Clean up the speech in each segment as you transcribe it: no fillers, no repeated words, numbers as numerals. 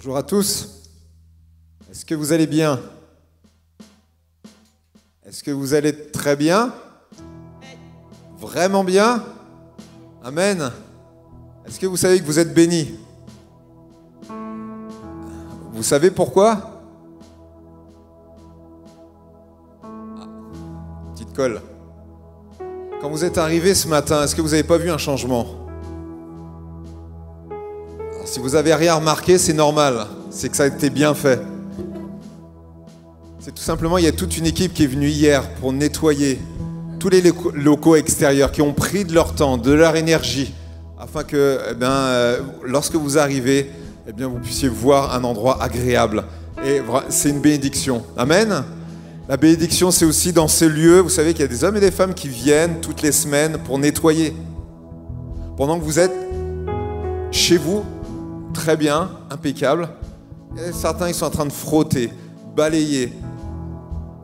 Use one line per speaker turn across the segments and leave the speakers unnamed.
Bonjour à tous. Est-ce que vous allez bien? Est-ce que vous allez très bien? Vraiment bien? Amen. Est-ce que vous savez que vous êtes bénis? Vous savez pourquoi? Petite colle. Quand vous êtes arrivés ce matin, est-ce que vous n'avez pas vu un changement? Alors, si vous n'avez rien remarqué, c'est normal. C'est que ça a été bien fait. C'est tout simplement, il y a toute une équipe qui est venue hier pour nettoyer tous les locaux extérieurs, qui ont pris de leur temps, de leur énergie, afin que, lorsque vous arrivez, vous puissiez voir un endroit agréable. Et c'est une bénédiction. Amen. La bénédiction, c'est aussi dans ces lieux, vous savez qu'il y a des hommes et des femmes qui viennent toutes les semaines pour nettoyer. Pendant que vous êtes chez vous, très bien, impeccable, et certains, ils sont en train de frotter, balayer,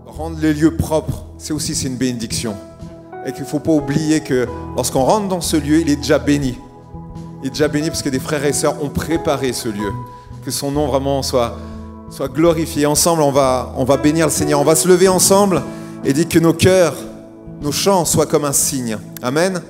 rendre les lieux propres. C'est une bénédiction. Et qu'il ne faut pas oublier que lorsqu'on rentre dans ce lieu, il est déjà béni. Il est déjà béni parce que des frères et sœurs ont préparé ce lieu. Que son nom vraiment soit glorifié. Ensemble, on va bénir le Seigneur. On va se lever ensemble et dire que nos cœurs, nos chants soient comme un signe. Amen.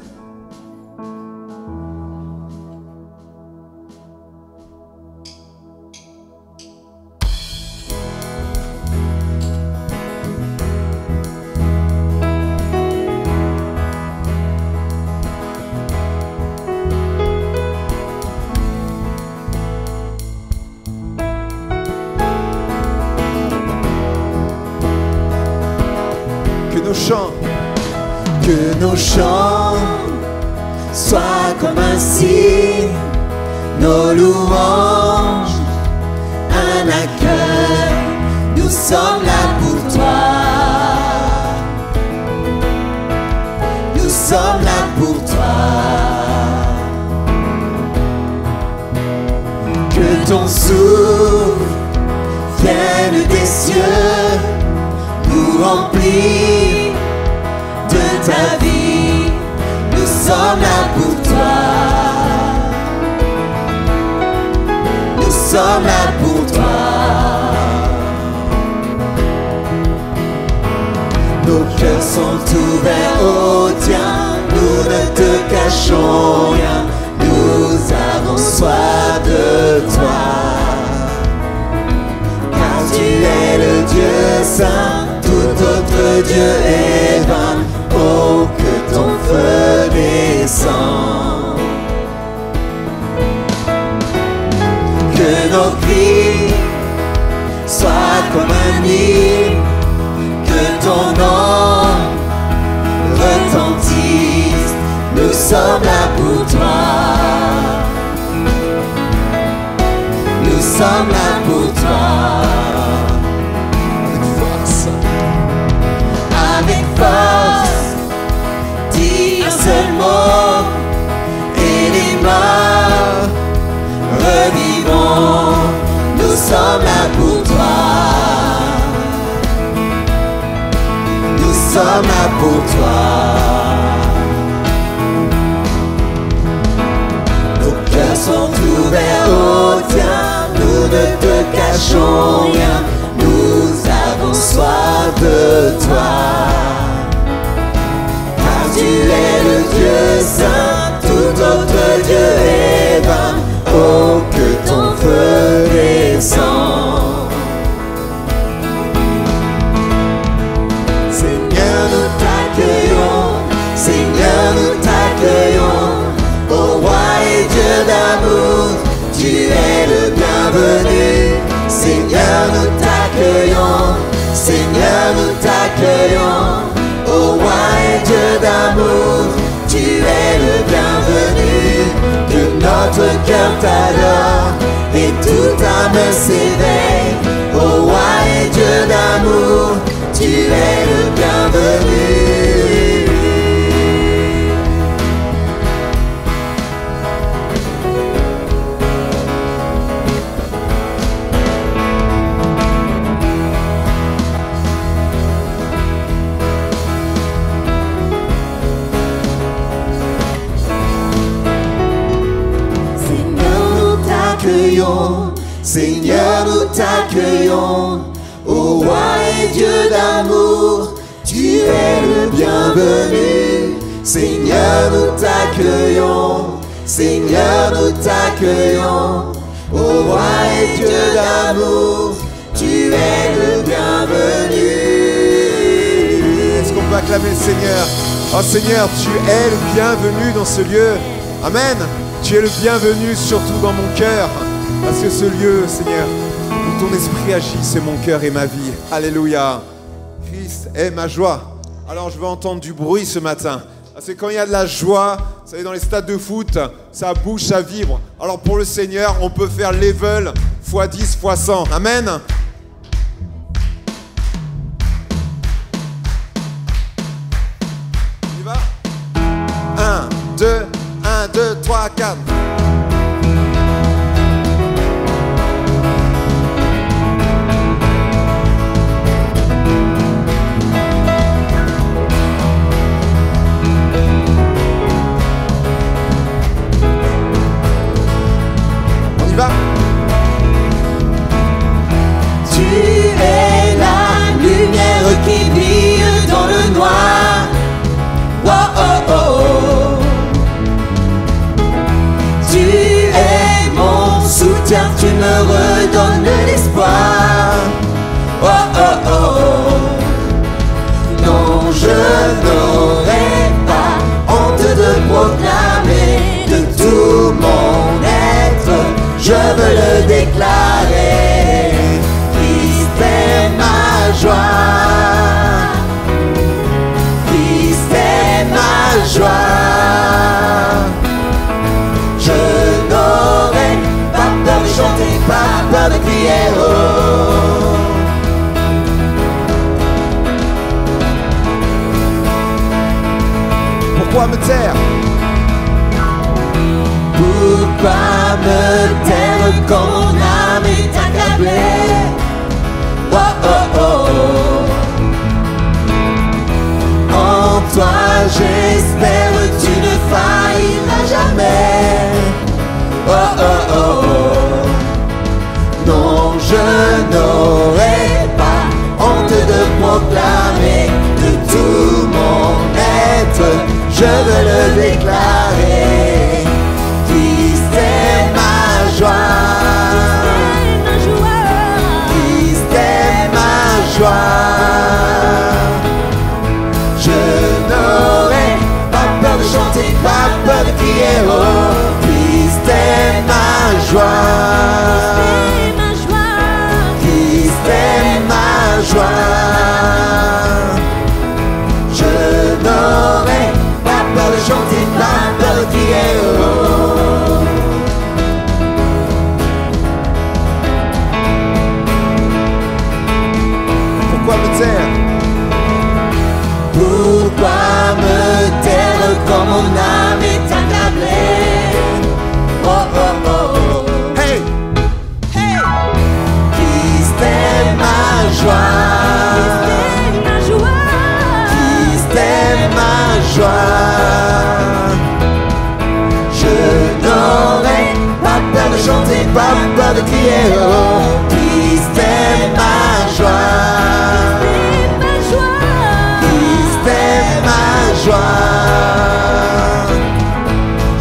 Que nos chants soient comme un signe, nos louanges, un accueil, nous sommes là pour toi. Nous sommes là pour toi. Que ton souffle vienne des cieux, nous remplir de ta vie, nous sommes là pour toi. Nous sommes là pour toi. Nos cœurs sont ouverts au tien, nous ne te cachons rien, nous avons soif de toi. Car tu es le Dieu saint, tout autre Dieu est vain. Oh, que ton feu descend. Que nos cris soient comme un hymne, que ton nom retentisse. Nous sommes là pour toi. Nous sommes là pour toi. Avec force, dis un seul mot et les morts revivront. Nous sommes là pour toi. Nous sommes là pour toi. Nos cœurs sont ouverts au tien, nous ne te cachons rien, nous avons soif de toi. Tu es le Dieu saint, tout autre Dieu est vain. Oh, que ton feu descend. Seigneur, nous t'accueillons. Seigneur, nous t'accueillons. Ô roi et Dieu d'amour, tu es le bienvenu. Seigneur, nous t'accueillons. Seigneur, nous t'accueillons. Ô roi et Dieu d'amour, tu es le bienvenu. Que notre cœur t'adore et toute âme s'éveille. Ô roi et Dieu d'amour, tu es le bienvenu. Seigneur, nous t'accueillons. Ô roi et Dieu d'amour, tu es le bienvenu. Seigneur, nous t'accueillons. Seigneur, nous t'accueillons. Ô roi et Dieu d'amour, tu es le bienvenu.
Est-ce qu'on peut acclamer le Seigneur? Oh Seigneur, tu es le bienvenu dans ce lieu. Amen. Tu es le bienvenu surtout dans mon cœur. Parce que ce lieu, Seigneur, où ton esprit agit, c'est mon cœur et ma vie. Alléluia. Christ est ma joie. Alors je veux entendre du bruit ce matin. Parce que quand il y a de la joie, vous savez, dans les stades de foot, ça bouge, ça vibre. Alors pour le Seigneur, on peut faire level x10, x100. Amen. On y va? 1, 2, 3, 4.
Tu es la lumière qui brille dans le noir. Oh oh oh. Tu es mon soutien, tu me redonnes l'espoir. Oh oh oh. Non, je n'aurai pas honte de proclamer de tout mon être. Je veux le déclarer. Christ est ma joie. Christ est ma joie. Je n'aurai pas peur de chanter, pas peur de crier oh.
Pourquoi me taire?
Pourquoi me taire quand mon âme est accablée? Oh oh oh. En toi j'espère, tu ne failliras jamais. Oh oh oh. Non, je n'aurai pas honte de proclamer de tout mon être. Je veux le déclarer. Christ est ma joie. Christ est ma joie. Je n'aurai pas peur de chanter, pas peur de crier oh. Christ est ma joie. Christ est ma joie. Je n'aurai pas peur de chanter, pas peur de crier oh.
Pourquoi me taire?
Pourquoi me taire quand mon âme est accablée? Oh oh oh.
Hey!
Hey! Christ est ma joie. Christ est ma joie. Je n'aurai pas peur de chanter, pas peur de crier oh. Christ est ma joie. Joie.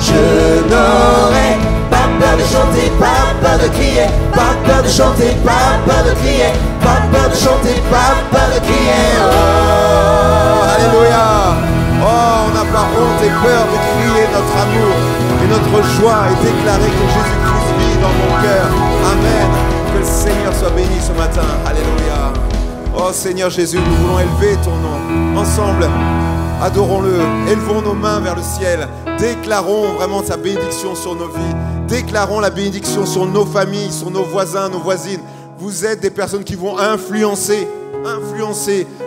Je n'aurai pas peur de chanter, pas peur de crier, pas peur de chanter, pas peur de crier, pas peur de chanter, pas peur de crier oh.
Alléluia! Oh, on n'a pas honte et peur de crier notre amour et notre joie et déclarer que Jésus-Christ vit dans mon cœur. Amen. Que le Seigneur soit béni ce matin. Alléluia. Oh Seigneur Jésus, nous voulons élever ton nom ensemble. Adorons-le, élevons nos mains vers le ciel, déclarons vraiment sa bénédiction sur nos vies, déclarons la bénédiction sur nos familles, sur nos voisins, nos voisines. Vous êtes des personnes qui vont influencer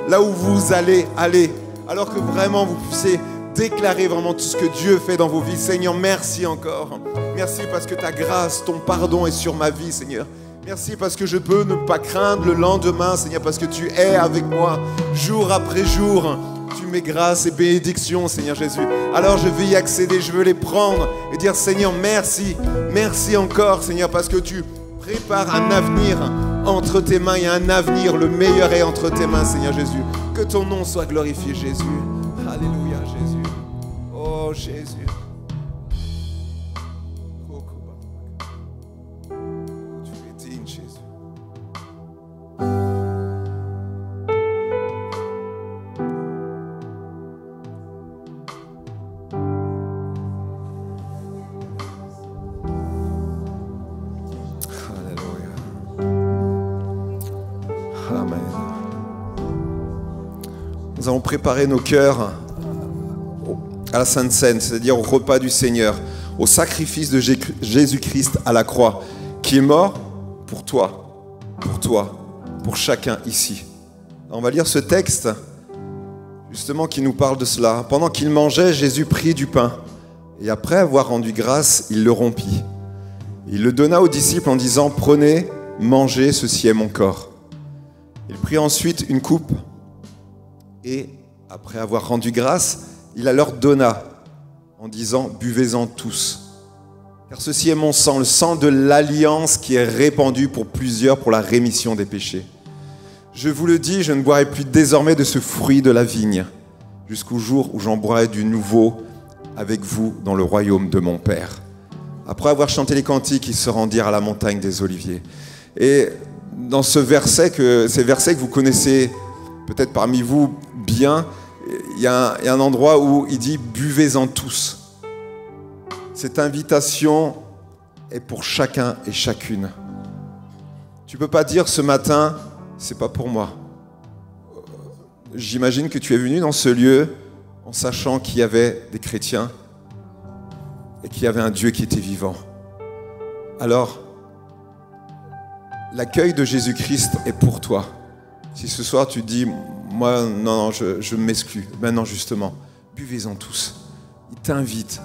là où vous allez aller, alors que vraiment vous puissiez déclarer vraiment tout ce que Dieu fait dans vos vies. Seigneur, merci encore. Merci parce que ta grâce, ton pardon est sur ma vie, Seigneur. Merci parce que je peux ne pas craindre le lendemain, Seigneur, parce que tu es avec moi jour après jour. Tu mets grâce et bénédiction, Seigneur Jésus. Alors je vais y accéder, je veux les prendre et dire Seigneur, merci. Merci encore, Seigneur, parce que tu Prépare un avenir entre tes mains. Il y a un avenir, le meilleur est entre tes mains, Seigneur Jésus. Que ton nom soit glorifié, Jésus. Alléluia, Jésus. Oh, Jésus. Tu es digne, Jésus. Amen. Nous allons préparer nos cœurs à la Sainte Seine, c'est-à-dire au repas du Seigneur, au sacrifice de Jésus-Christ à la croix, qui est mort pour toi, pour chacun ici. On va lire ce texte, justement, qui nous parle de cela. Pendant qu'il mangeait, Jésus prit du pain, et après avoir rendu grâce, il le rompit. Il le donna aux disciples en disant « Prenez, mangez, ceci est mon corps ». Il prit ensuite une coupe et, après avoir rendu grâce, il la leur donna en disant « Buvez-en tous, car ceci est mon sang, le sang de l'alliance qui est répandu pour plusieurs pour la rémission des péchés. Je vous le dis, je ne boirai plus désormais de ce fruit de la vigne, jusqu'au jour où j'en boirai du nouveau avec vous dans le royaume de mon Père. » Après avoir chanté les cantiques, ils se rendirent à la montagne des Oliviers. Et dans ces versets que vous connaissez peut-être parmi vous bien, il y a un endroit où il dit « Buvez-en tous ». Cette invitation est pour chacun et chacune. Tu ne peux pas dire ce matin « c'est pas pour moi ». J'imagine que tu es venu dans ce lieu en sachant qu'il y avait des chrétiens et qu'il y avait un Dieu qui était vivant. Alors, l'accueil de Jésus-Christ est pour toi. Si ce soir tu te dis, moi, non, je m'exclus. Ben non, justement, buvez-en tous. Il t'invite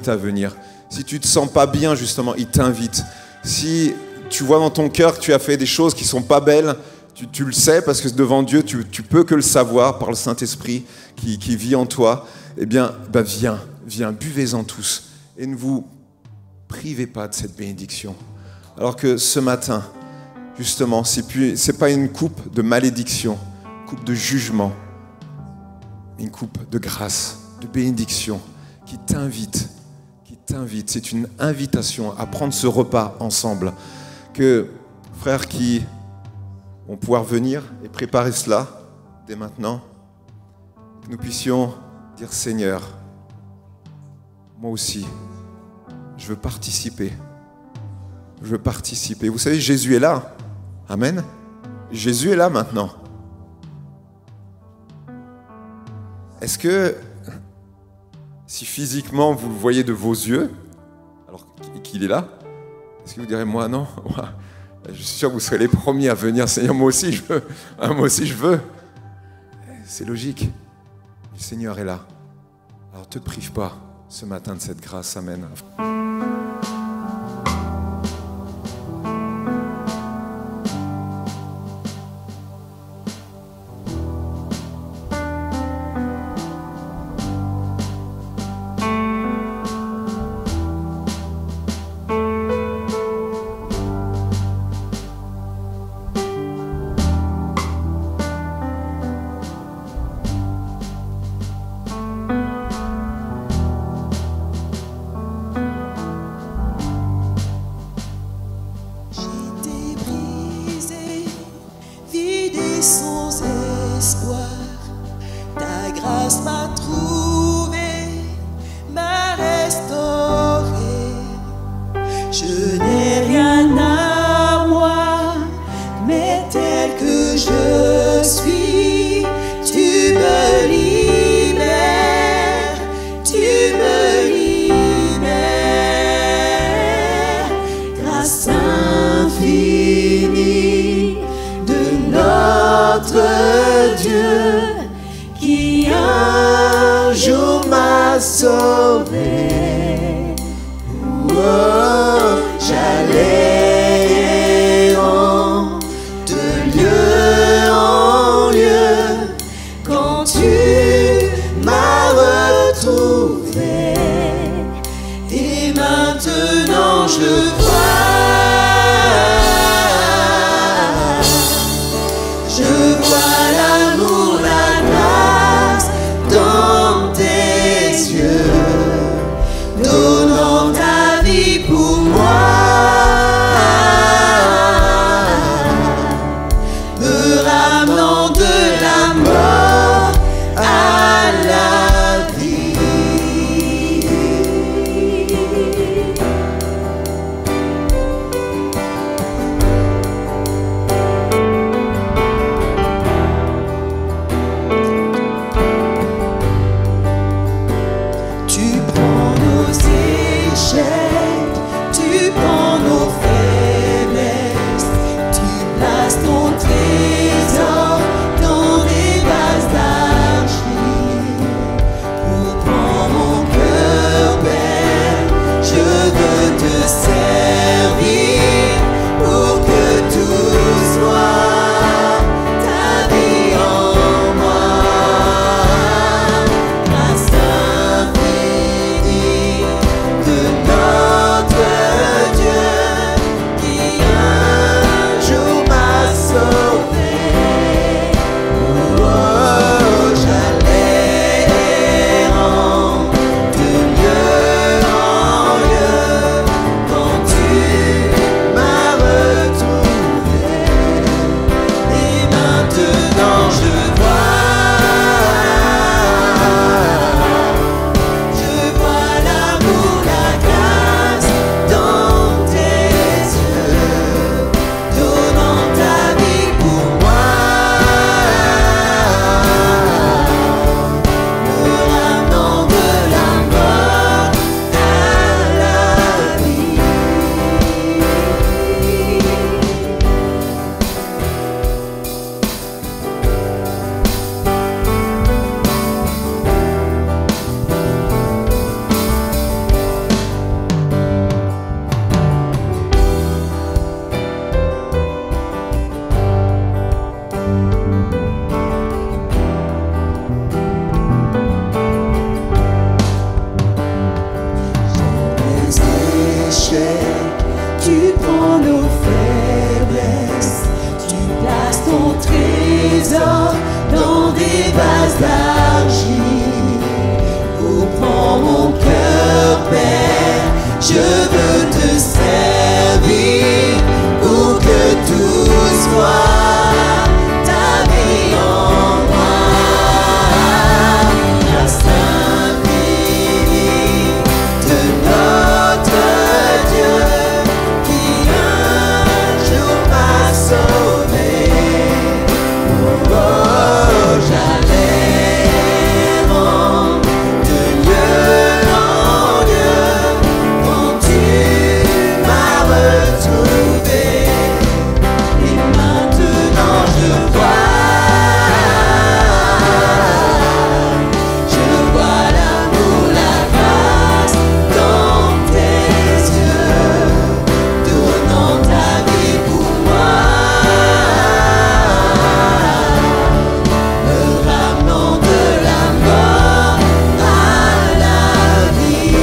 à venir. Si tu te sens pas bien, justement, il t'invite. Si tu vois dans ton cœur que tu as fait des choses qui sont pas belles, tu le sais parce que devant Dieu, tu peux que le savoir par le Saint-Esprit qui vit en toi. Eh bien, viens, buvez-en tous. Et ne vous privez pas de cette bénédiction. Alors que ce matin, justement, c'est pas une coupe de malédiction, une coupe de jugement, une coupe de grâce, de bénédiction, qui t'invite. C'est une invitation à prendre ce repas ensemble. Que, frères qui vont pouvoir venir et préparer cela dès maintenant, que nous puissions dire, Seigneur, moi aussi, je veux participer. Vous savez, Jésus est là. Amen. Jésus est là maintenant. Est-ce que, si physiquement vous le voyez de vos yeux, alors qu'il est là, est-ce que vous direz, moi non, je suis sûr que vous serez les premiers à venir, Seigneur, moi aussi je veux. C'est logique. Le Seigneur est là. Alors ne te prive pas ce matin de cette grâce. Amen.
Sans espoir, ta grâce m'a trouvé, m'a restauré. Je n'ai rien à moi, mais tel que je suis, tu me libères, grâce infinie de notre Dieu qui un jour m'a sauvé. Oh, j'allais de lieu en lieu quand tu m'as retrouvé. Et maintenant je vois Je veux te servir pour que tous voient ta vie en moi. Grâce infinie de notre Dieu qui un jour m'a sauvé. Oh, j'allais de lieu en lieu quand tu m'as retrouvé. Et maintenant je vois l'amour, la grâce dans tes yeux, donnant ta vie pour moi, me ramenant de la mort à la vie.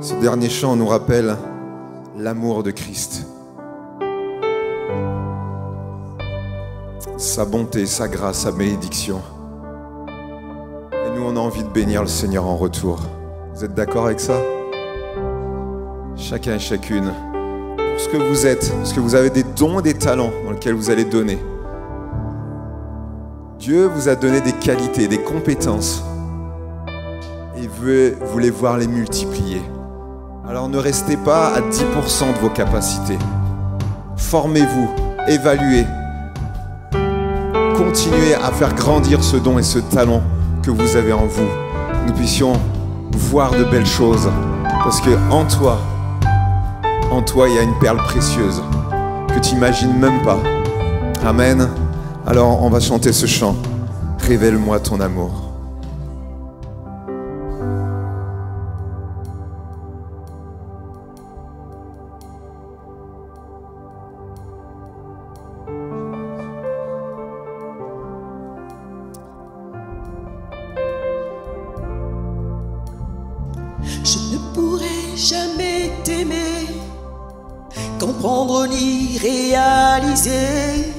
Ce dernier chant nous rappelle l'amour de Christ. Sa bonté, sa grâce, sa bénédiction. Et nous, on a envie de bénir le Seigneur en retour. Vous êtes d'accord avec ça? Chacun et chacune, pour ce que vous êtes, parce que vous avez des dons et des talents dans lesquels vous allez donner. Dieu vous a donné des qualités, des compétences. Et il veut vous les voir les multiplier. Alors ne restez pas à 10% de vos capacités. Formez-vous, évaluez. Continuez à faire grandir ce don et ce talent que vous avez en vous. Nous puissions voir de belles choses. Parce que en toi, il y a une perle précieuse que tu n'imagines même pas. Amen. Alors on va chanter ce chant. Révèle-moi ton amour.
Je ne pourrai jamais t'aimer, comprendre ni réaliser.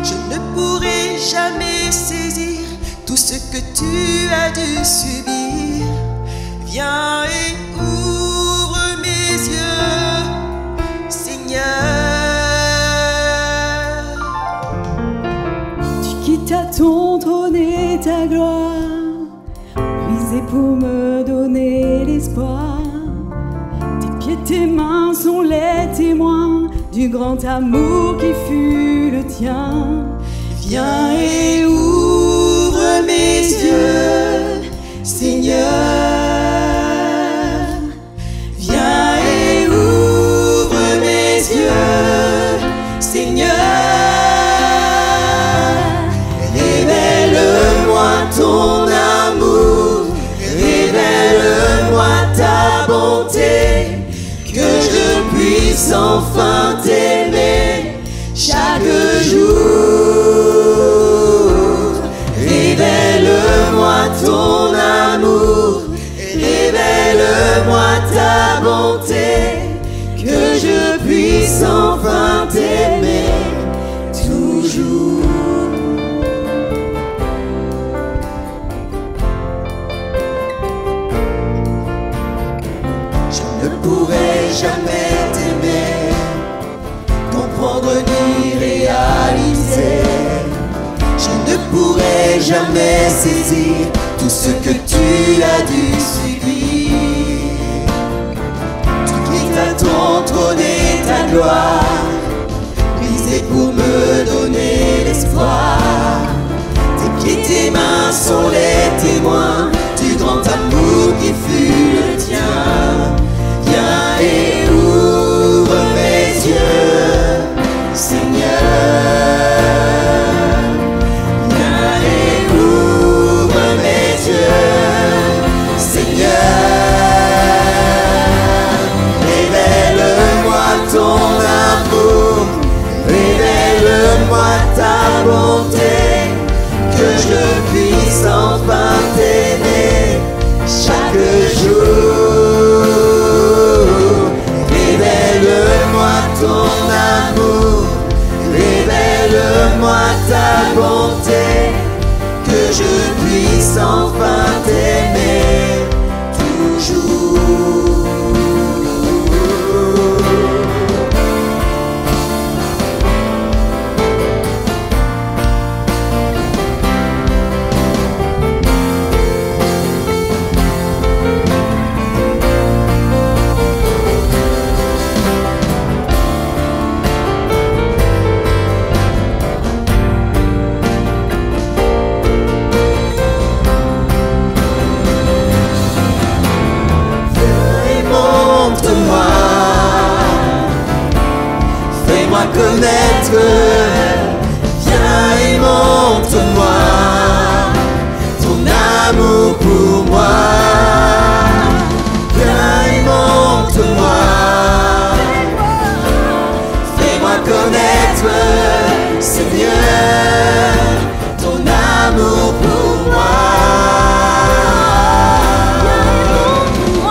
Je ne pourrai jamais saisir tout ce que tu as dû subir. Viens et ouvre mes yeux, Seigneur.
Tu quittes ton trône et ta gloire, brisé pour me donner l'espoir. Tes pieds, tes mains sont les témoins du grand amour qui fut le tien.
Viens et ouvre mes yeux, Seigneur. Viens et ouvre mes yeux, Seigneur. Révèle-moi ton amour, révèle-moi ta bonté, que je puisse enfin t'aimer chaque jour. Révèle-moi ton amour, révèle-moi ta bonté, que je puisse enfin t'aimer toujours. Je ne pourrai jamais t'aimer, comprendre ni réaliser. Je ne pourrai jamais saisir tout ce que tu as dû subir. Tu quittes ton trône et ta gloire, brisé pour me donner l'espoir. Tes pieds, tes mains sont ta bonté, que je puisse enfin t'aimer toujours. Fais-moi connaître, viens et montre-moi ton amour pour moi. Viens et montre-moi, fais-moi connaître, Seigneur, ton amour pour moi.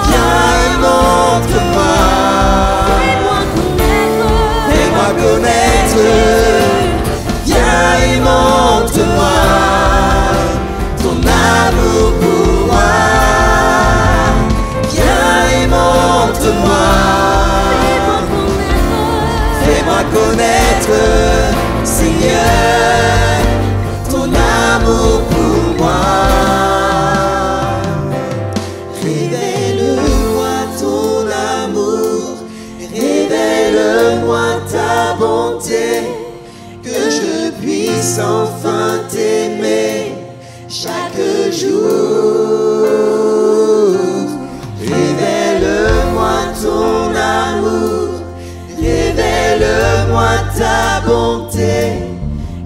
Viens et montre-moi, connaître, viens et montre-moi ton amour pour moi. Viens et montre-moi, fais-moi connaître, Seigneur, ton amour pour moi. Révèle-moi ton amour, révèle-moi ta bonté, que je puisse enfin t'aimer chaque jour. Révèle-moi ton amour, révèle-moi ta bonté,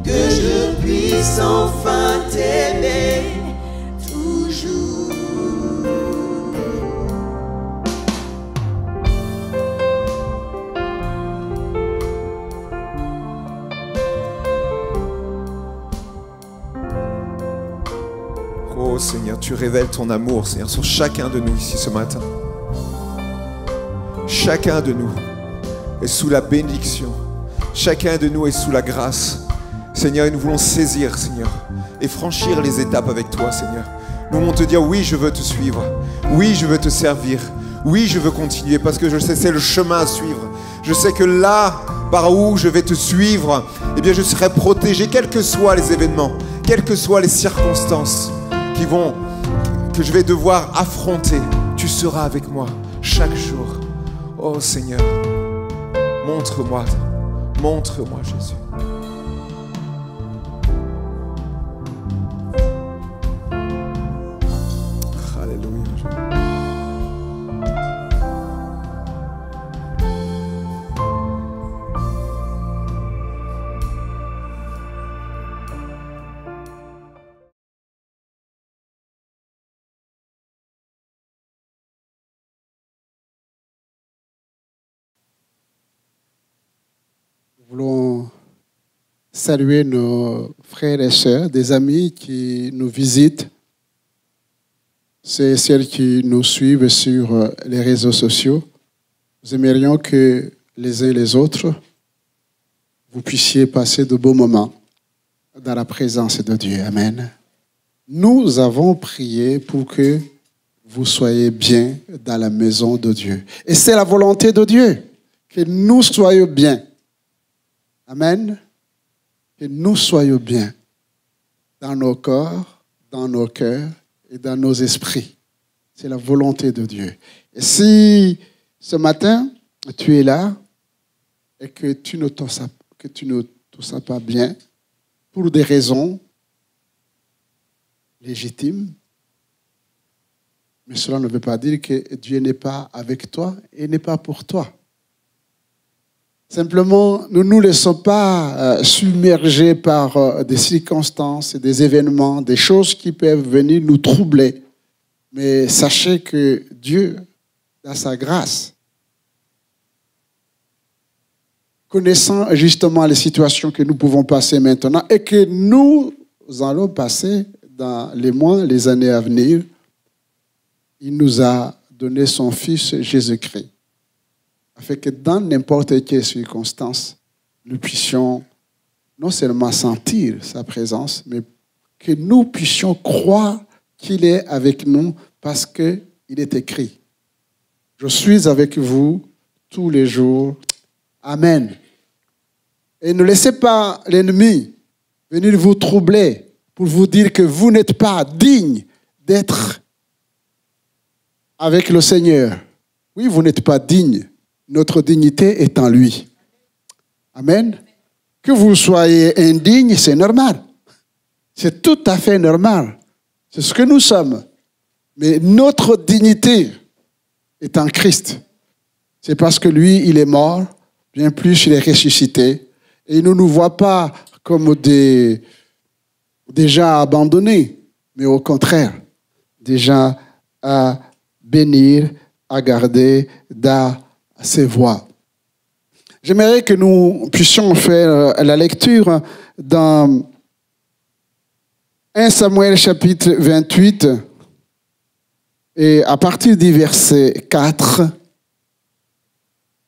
que je puisse enfin t'aimer toujours.
Oh Seigneur, tu révèles ton amour, Seigneur, sur chacun de nous ici ce matin. Chacun de nous est sous la bénédiction. Chacun de nous est sous la grâce. Seigneur, et nous voulons saisir, Seigneur, et franchir les étapes avec toi, Seigneur. Nous voulons te dire, oui, je veux te suivre. Oui, je veux te servir. Oui, je veux continuer parce que je sais c'est le chemin à suivre. Je sais que là, par où je vais te suivre, eh bien, je serai protégé, quels que soient les événements, quelles que soient les circonstances que je vais devoir affronter. Tu seras avec moi chaque jour. Oh Seigneur, montre-moi Jésus. Alléluia.
Nous voulons saluer nos frères et sœurs, des amis qui nous visitent, ceux et celles qui nous suivent sur les réseaux sociaux. Nous aimerions que les uns et les autres, vous puissiez passer de beaux moments dans la présence de Dieu. Amen. Nous avons prié pour que vous soyez bien dans la maison de Dieu. Et c'est la volonté de Dieu, que nous soyons bien. Amen. Que nous soyons bien dans nos corps, dans nos cœurs et dans nos esprits. C'est la volonté de Dieu. Et si ce matin, tu es là et que tu ne te sens pas bien pour des raisons légitimes, mais cela ne veut pas dire que Dieu n'est pas avec toi et n'est pas pour toi. Simplement, nous ne nous laissons pas submerger par des circonstances, des événements, des choses qui peuvent venir nous troubler. Mais sachez que Dieu, dans sa grâce, connaissant justement les situations que nous pouvons passer maintenant et que nous allons passer dans les mois, les années à venir, il nous a donné son Fils Jésus-Christ, afin que dans n'importe quelle circonstance, nous puissions non seulement sentir sa présence, mais que nous puissions croire qu'il est avec nous parce qu'il est écrit. Je suis avec vous tous les jours. Amen. Et ne laissez pas l'ennemi venir vous troubler pour vous dire que vous n'êtes pas digne d'être avec le Seigneur. Oui, vous n'êtes pas digne. Notre dignité est en lui. Amen. Que vous soyez indigne, c'est normal. C'est tout à fait normal. C'est ce que nous sommes. Mais notre dignité est en Christ. C'est parce que lui, il est mort, bien plus, il est ressuscité. Et il ne nous voit pas comme des gens abandonnés, mais au contraire, des gens à bénir, à garder dans ses voies. J'aimerais que nous puissions faire la lecture dans 1 Samuel chapitre 28 et à partir du verset 4.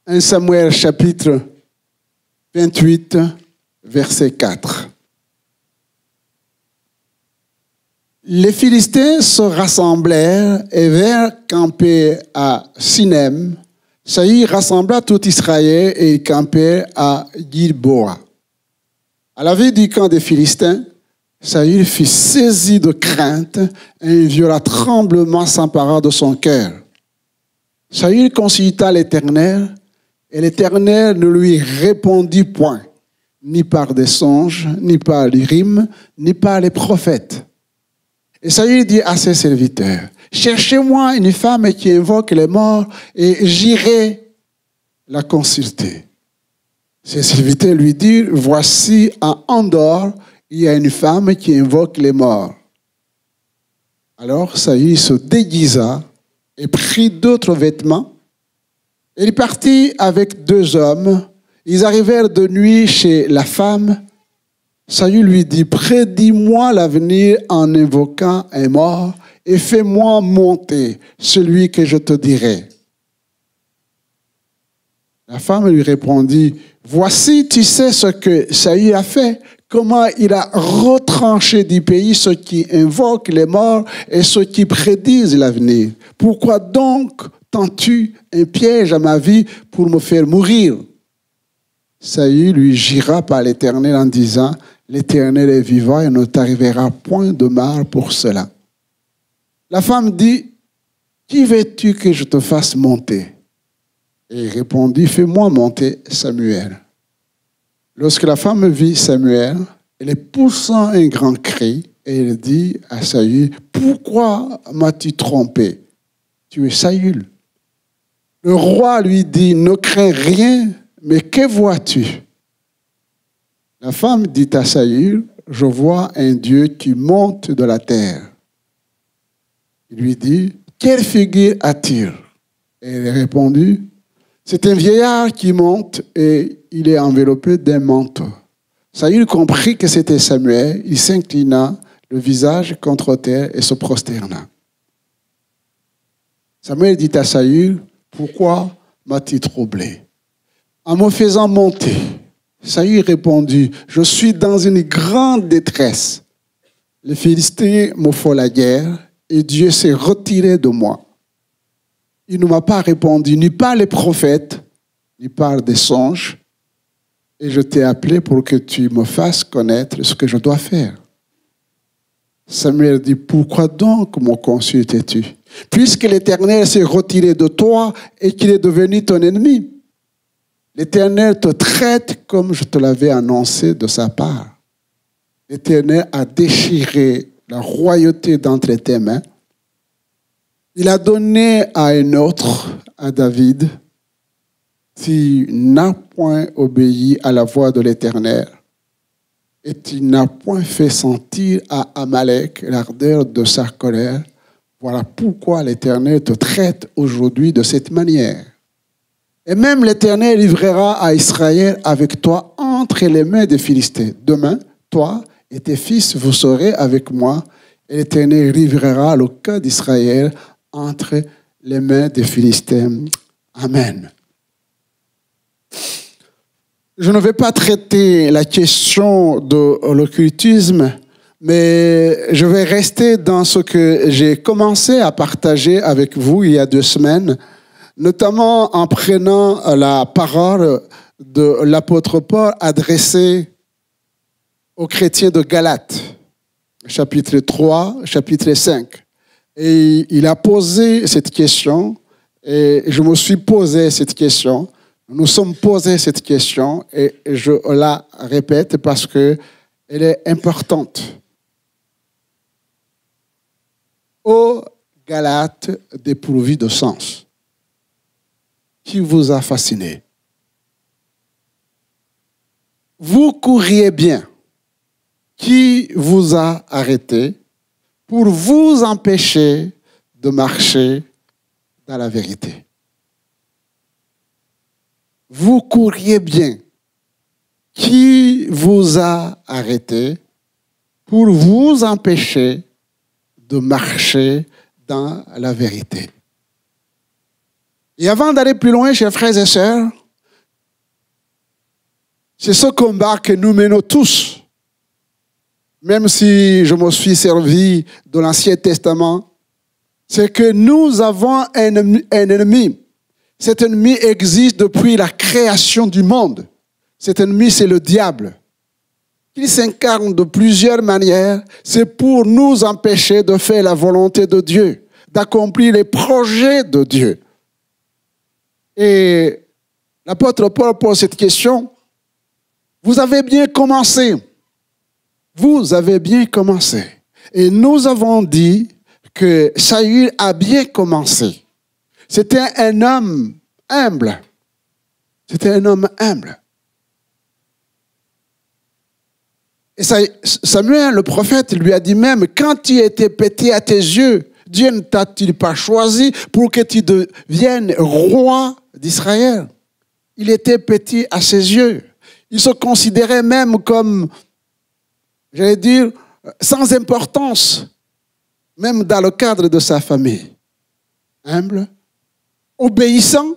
1 Samuel chapitre 28, verset 4. Les Philistins se rassemblèrent et vinrent camper à Sinem. Saül rassembla tout Israël et ils campèrent à Gilboa. À la vue du camp des Philistins, Saül fut saisi de crainte et un violent tremblement s'empara de son cœur. Saül consulta l'Éternel et l'Éternel ne lui répondit point, ni par des songes, ni par les rimes, ni par les prophètes. Et Saül dit à ses serviteurs, « Cherchez-moi une femme qui invoque les morts et j'irai la consulter. » Ses serviteurs lui dirent, « Voici à Endor, il y a une femme qui invoque les morts. » Alors Saül se déguisa et prit d'autres vêtements. Il partit avec 2 hommes. Ils arrivèrent de nuit chez la femme. Saül lui dit, « Prédis-moi l'avenir en invoquant un mort et fais-moi monter celui que je te dirai. » La femme lui répondit, « Voici, tu sais ce que Saül a fait, comment il a retranché du pays ceux qui invoquent les morts et ceux qui prédisent l'avenir. Pourquoi donc tends-tu un piège à ma vie pour me faire mourir? » Saül lui jura par l'Éternel en disant, « L'Éternel est vivant et ne t'arrivera point de mal pour cela. » La femme dit, « Qui veux-tu que je te fasse monter? » Et il répondit, « Fais-moi monter Samuel. » Lorsque la femme vit Samuel, elle poussa un grand cri et elle dit à Saül, « Pourquoi m'as-tu trompé? Tu es Saül. » Le roi lui dit, « Ne crains rien, mais que vois-tu? » La femme dit à Saül, « Je vois un Dieu qui monte de la terre. » Il lui dit, « Quelle figure a-t-il? » Et elle répondit, « C'est un vieillard qui monte et il est enveloppé d'un manteau. » Saül comprit que c'était Samuel. Il s'inclina le visage contre terre et se prosterna. Samuel dit à Saül, « Pourquoi m'as-tu troublé? » En me faisant monter, Saül répondit, « Je suis dans une grande détresse. Les Philistins me font la guerre et Dieu s'est retiré de moi. Il ne m'a pas répondu ni par les prophètes, ni par des songes. Et je t'ai appelé pour que tu me fasses connaître ce que je dois faire. » Samuel dit, « Pourquoi donc me consultes-tu? Puisque l'Éternel s'est retiré de toi et qu'il est devenu ton ennemi. L'Éternel te traite comme je te l'avais annoncé de sa part. L'Éternel a déchiré la royauté d'entre tes mains. Il a donné à un autre, à David. Tu n'as point obéi à la voix de l'Éternel et tu n'as point fait sentir à Amalek l'ardeur de sa colère. Voilà pourquoi l'Éternel te traite aujourd'hui de cette manière. Et même l'Éternel livrera à Israël avec toi entre les mains des Philistins. Demain, toi et tes fils, vous serez avec moi, et l'Éternel livrera le cas d'Israël entre les mains des Philistins. Amen. Je ne vais pas traiter la question de l'occultisme, mais je vais rester dans ce que j'ai commencé à partager avec vous il y a 2 semaines, notamment en prenant la parole de l'apôtre Paul adressée aux chrétiens de Galates, chapitre 3, chapitre 5. Et il a posé cette question, et je me suis posé cette question. Nous sommes posés cette question et je la répète parce qu'elle est importante. Ô Galates dépourvus de sens, qui vous a fasciné? Vous courriez bien, qui vous a arrêté pour vous empêcher de marcher dans la vérité? Vous courriez bien. Qui vous a arrêté pour vous empêcher de marcher dans la vérité? Et avant d'aller plus loin, chers frères et sœurs, c'est ce combat que nous menons tous. Même si je me suis servi de l'Ancien Testament, c'est que nous avons un ennemi. Cet ennemi existe depuis la création du monde. Cet ennemi, c'est le diable. Il s'incarne de plusieurs manières. C'est pour nous empêcher de faire la volonté de Dieu, d'accomplir les projets de Dieu. Et l'apôtre Paul pose cette question. Vous avez bien commencé. Vous avez bien commencé. Et nous avons dit que Saül a bien commencé. C'était un homme humble. C'était un homme humble. Et Samuel, le prophète, lui a dit même, quand tu étais petit à tes yeux, Dieu ne t'a-t-il pas choisi pour que tu deviennes roi d'Israël? Il était petit à ses yeux. Il se considérait même comme, j'allais dire, sans importance, même dans le cadre de sa famille. Humble, obéissant,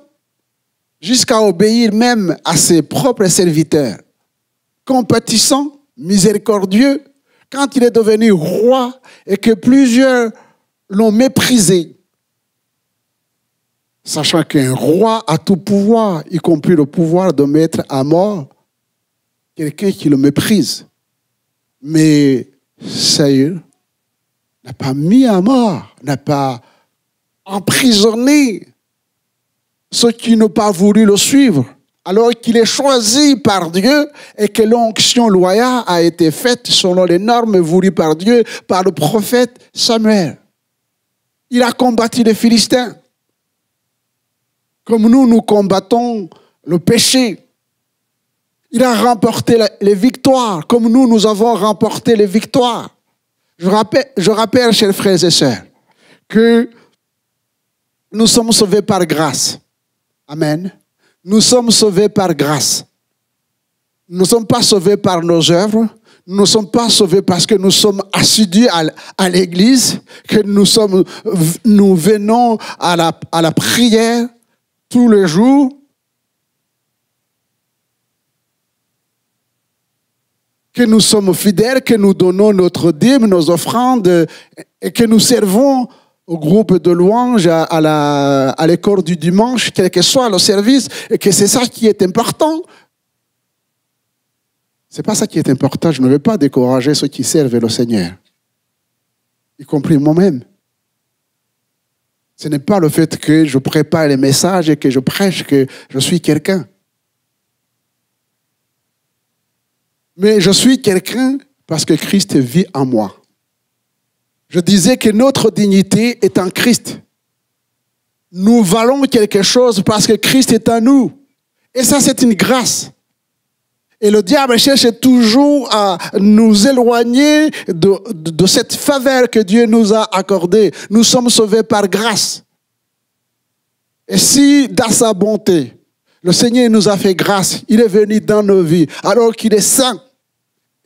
jusqu'à obéir même à ses propres serviteurs. Compatissant, miséricordieux, quand il est devenu roi et que plusieurs l'ont méprisé, sachant qu'un roi a tout pouvoir, y compris le pouvoir de mettre à mort quelqu'un qui le méprise. Mais Saül n'a pas mis à mort, n'a pas emprisonné ceux qui n'ont pas voulu le suivre, alors qu'il est choisi par Dieu et que l'onction loyale a été faite selon les normes voulues par Dieu, par le prophète Samuel. Il a combattu les Philistins. Comme nous combattons le péché. Il a remporté les victoires, comme nous avons remporté les victoires. Je rappelle, chers frères et sœurs, que nous sommes sauvés par grâce. Amen. Nous sommes sauvés par grâce. Nous ne sommes pas sauvés par nos œuvres. Nous ne sommes pas sauvés parce que nous sommes assidus à l'église, que nous venons à la prière tous les jours. Que nous sommes fidèles, que nous donnons notre dîme, nos offrandes, et que nous servons au groupe de louanges, à l'école du dimanche, quel que soit le service, et que c'est ça qui est important. Ce n'est pas ça qui est important. Je ne veux pas décourager ceux qui servent le Seigneur, y compris moi-même. Ce n'est pas le fait que je prépare les messages et que je prêche que je suis quelqu'un. Mais je suis quelqu'un parce que Christ vit en moi. Je disais que notre dignité est en Christ. Nous valons quelque chose parce que Christ est en nous. Et ça, c'est une grâce. Et le diable cherche toujours à nous éloigner de cette faveur que Dieu nous a accordée. Nous sommes sauvés par grâce. Et si, dans sa bonté, le Seigneur nous a fait grâce, il est venu dans nos vies, alors qu'il est saint,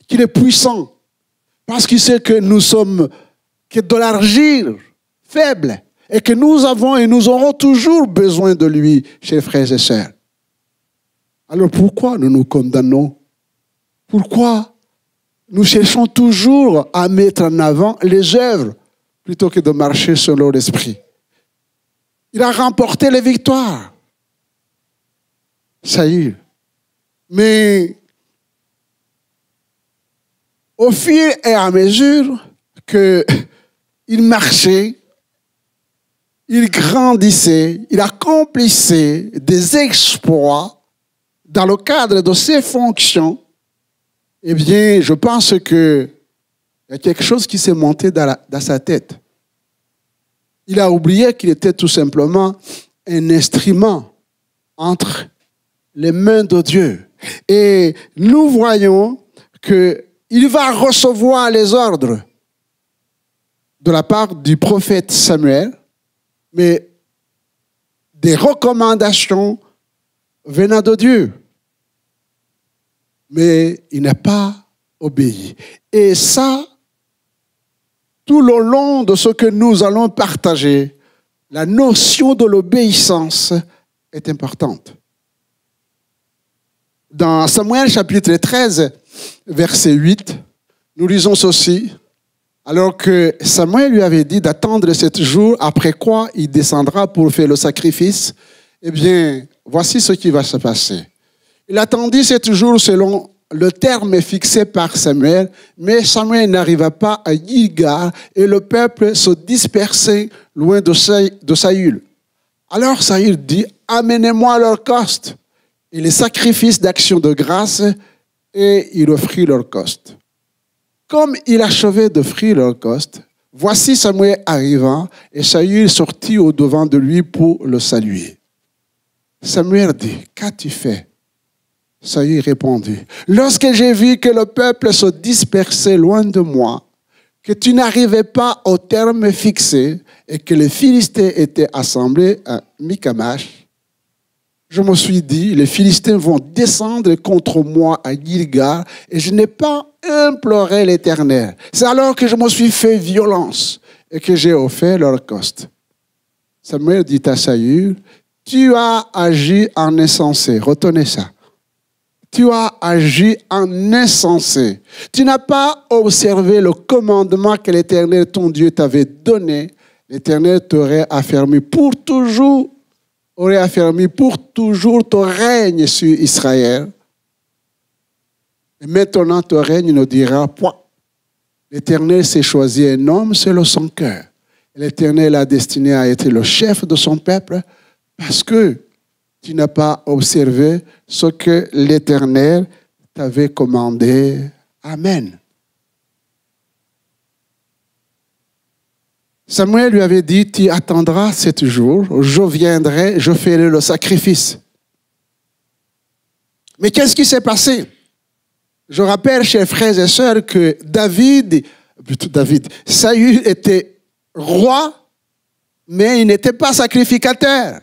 qu'il est puissant, parce qu'il sait que nous sommes que de l'argile faible, et que nous avons et nous aurons toujours besoin de lui, chers frères et sœurs. Alors pourquoi nous nous condamnons? Pourquoi nous cherchons toujours à mettre en avant les œuvres plutôt que de marcher selon l'esprit? Il a remporté les victoires, Saül. Mais au fur et à mesure qu'il marchait, il grandissait, il accomplissait des exploits dans le cadre de ses fonctions, eh bien, je pense qu'il y a quelque chose qui s'est monté dans sa tête. Il a oublié qu'il était tout simplement un instrument entre les mains de Dieu. Et nous voyons qu'il va recevoir les ordres de la part du prophète Samuel, mais des recommandations venant de Dieu. Mais il n'a pas obéi. Et ça, tout le long de ce que nous allons partager, la notion de l'obéissance est importante. Dans Samuel chapitre 13, verset 8, nous lisons ceci. Alors que Samuel lui avait dit d'attendre 7 jours, après quoi il descendra pour faire le sacrifice, eh bien, voici ce qui va se passer. Il attendit 7 jours selon le terme fixé par Samuel, mais Samuel n'arriva pas à Gilgal et le peuple se dispersait loin de Saül. Alors Saül dit, amenez-moi l'holocauste et les sacrifices d'action de grâce, et il offrit l'holocauste. Comme il achevait d'offrir l'holocauste, voici Samuel arrivant, et Saül sortit au-devant de lui pour le saluer. Samuel dit, qu'as-tu fait? Saül répondit, lorsque j'ai vu que le peuple se dispersait loin de moi, que tu n'arrivais pas au terme fixé, et que les Philistins étaient assemblés à Michmash, je me suis dit, les Philistins vont descendre contre moi à Gilgal, et je n'ai pas imploré l'Éternel. C'est alors que je me suis fait violence et que j'ai offert l'holocauste. Samuel dit à Saül, tu as agi en insensé. Retenez ça. Tu as agi en insensé. Tu n'as pas observé le commandement que l'Éternel, ton Dieu, t'avait donné. L'Éternel t'aurait affermi pour toujours ton règne sur Israël. Et maintenant, ton règne ne dira point. L'Éternel s'est choisi un homme selon son cœur. L'Éternel a destiné à être le chef de son peuple parce que tu n'as pas observé ce que l'Éternel t'avait commandé. Amen. Samuel lui avait dit, tu attendras 7 jours, je viendrai, je ferai le sacrifice. Mais qu'est-ce qui s'est passé? Je rappelle, chers frères et sœurs, que Saül était roi, mais il n'était pas sacrificateur.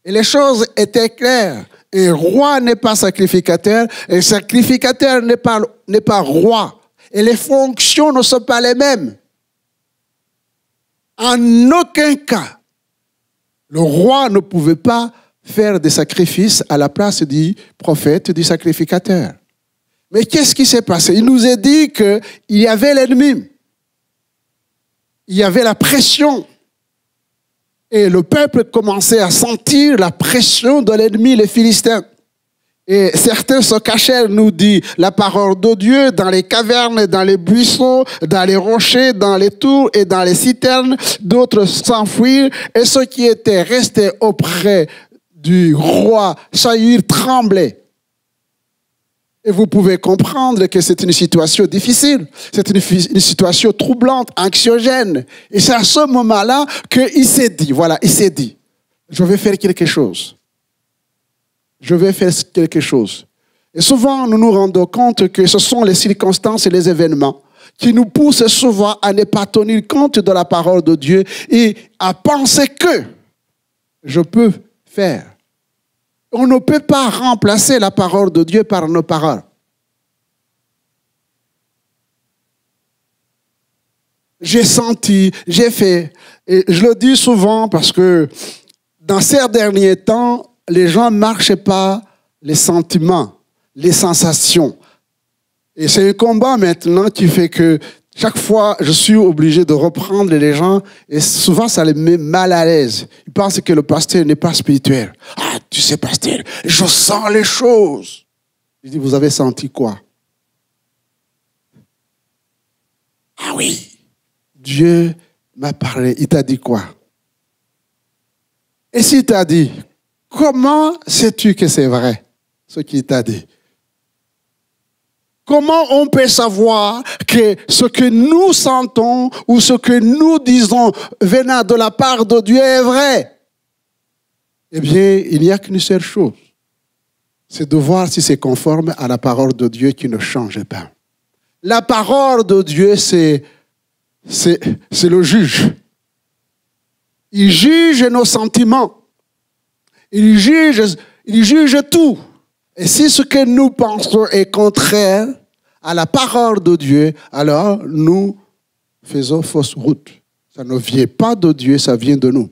Et les choses étaient claires. Un roi n'est pas sacrificateur, un sacrificateur n'est pas roi. Et les fonctions ne sont pas les mêmes. En aucun cas, le roi ne pouvait pas faire des sacrifices à la place du prophète, du sacrificateur. Mais qu'est-ce qui s'est passé? Il nous a dit qu'il y avait l'ennemi. Il y avait la pression. Et le peuple commençait à sentir la pression de l'ennemi, les Philistins. Et certains se cachaient, nous dit la parole de Dieu, dans les cavernes, dans les buissons, dans les rochers, dans les tours et dans les citernes. D'autres s'enfuirent. Et ceux qui étaient restés auprès du roi Saül tremblaient. Et vous pouvez comprendre que c'est une situation difficile. C'est une situation troublante, anxiogène. Et c'est à ce moment-là qu'il s'est dit, je vais faire quelque chose. Je vais faire quelque chose. Et souvent, nous nous rendons compte que ce sont les circonstances et les événements qui nous poussent souvent à ne pas tenir compte de la parole de Dieu et à penser que je peux faire. On ne peut pas remplacer la parole de Dieu par nos paroles. J'ai senti, j'ai fait. Et je le dis souvent parce que dans ces derniers temps, les gens ne marchent pas les sentiments, les sensations. Et c'est un combat maintenant qui fait que chaque fois, je suis obligé de reprendre les gens et souvent, ça les met mal à l'aise. Ils pensent que le pasteur n'est pas spirituel. Ah, tu sais, pasteur, je sens les choses. Je dis, vous avez senti quoi? Ah oui, Dieu m'a parlé. Il t'a dit quoi? Et s'il t'a dit, comment sais-tu que c'est vrai, ce qu'il t'a dit? Comment on peut savoir que ce que nous sentons ou ce que nous disons venant de la part de Dieu est vrai? Eh bien, il n'y a qu'une seule chose. C'est de voir si c'est conforme à la parole de Dieu qui ne change pas. La parole de Dieu, c'est le juge. Il juge nos sentiments. Il juge tout. Et si ce que nous pensons est contraire à la parole de Dieu, alors nous faisons fausse route. Ça ne vient pas de Dieu, ça vient de nous.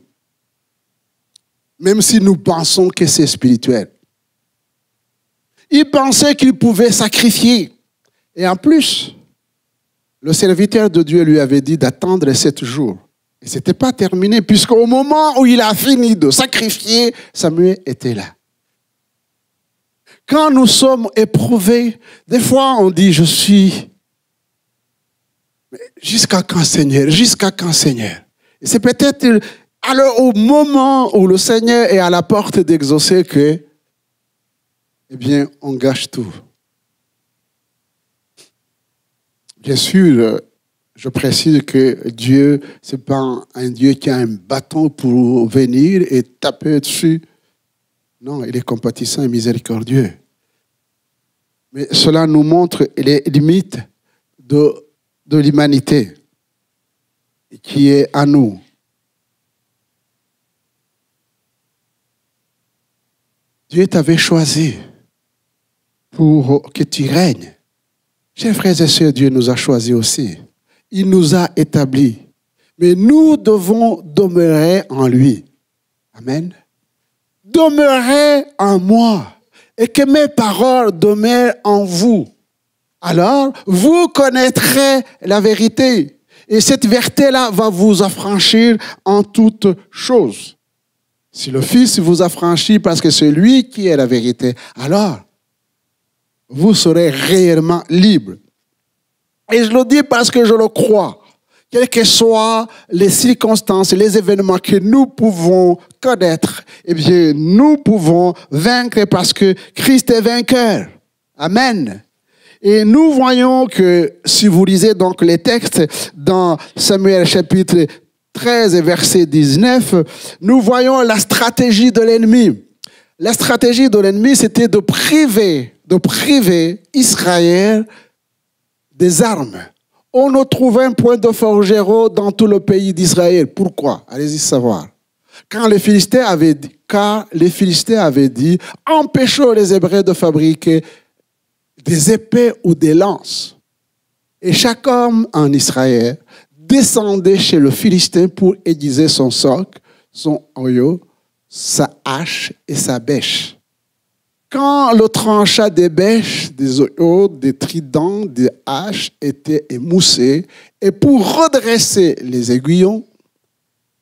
Même si nous pensons que c'est spirituel. Il pensait qu'il pouvait sacrifier. Et en plus, le serviteur de Dieu lui avait dit d'attendre 7 jours. Et ce n'était pas terminé, puisqu'au moment où il a fini de sacrifier, Samuel était là. Quand nous sommes éprouvés, des fois on dit, je suis... Jusqu'à quand, Seigneur? Jusqu'à quand, Seigneur? Et c'est peut-être alors au moment où le Seigneur est à la porte d'exaucer que, eh bien, on gâche tout. Bien sûr, je précise que Dieu, ce n'est pas un Dieu qui a un bâton pour venir et taper dessus. Non, il est compatissant et miséricordieux. Mais cela nous montre les limites de l'humanité qui est à nous. Dieu t'avait choisi pour que tu règnes. Chers frères et sœurs, Dieu nous a choisis aussi. Il nous a établis. Mais nous devons demeurer en lui. Amen. Demeurez en moi et que mes paroles demeurent en vous. Alors, vous connaîtrez la vérité. Et cette vérité-là va vous affranchir en toutes choses. Si le Fils vous affranchit parce que c'est lui qui est la vérité, alors vous serez réellement libre. Et je le dis parce que je le crois. Quelles que soient les circonstances, les événements que nous pouvons connaître, eh bien, nous pouvons vaincre parce que Christ est vainqueur. Amen. Et nous voyons que, si vous lisez donc les textes dans Samuel chapitre 13 et verset 19, nous voyons la stratégie de l'ennemi. La stratégie de l'ennemi, c'était de priver Israël des armes. On ne trouvait un point de forgeron dans tout le pays d'Israël. Pourquoi? Allez-y savoir. Car les Philistins avaient dit, empêchons les Hébreux de fabriquer des épées ou des lances. Et chaque homme en Israël descendait chez le Philistin pour aiguiser son soc, son oyau, sa hache et sa bêche. Quand le tranchat des bêches, des oyaux, des tridents, des haches était émoussé, et pour redresser les aiguillons,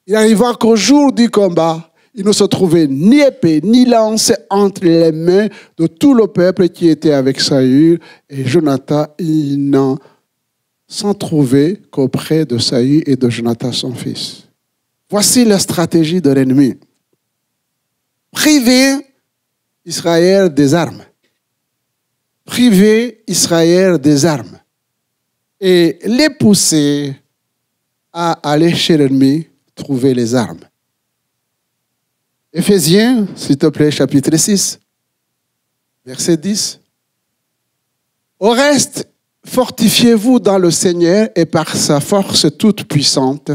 il arriva qu'au jour du combat, il ne se trouvait ni épée, ni lance entre les mains de tout le peuple qui était avec Saül, et Jonathan, il n'en s'en trouvait qu'auprès de Saül et de Jonathan son fils. Voici la stratégie de l'ennemi. Priver Israël des armes. Priver Israël des armes. Et les pousser à aller chez l'ennemi, trouver les armes. Éphésiens, s'il te plaît, chapitre 6, verset 10. Au reste, fortifiez-vous dans le Seigneur et par sa force toute puissante.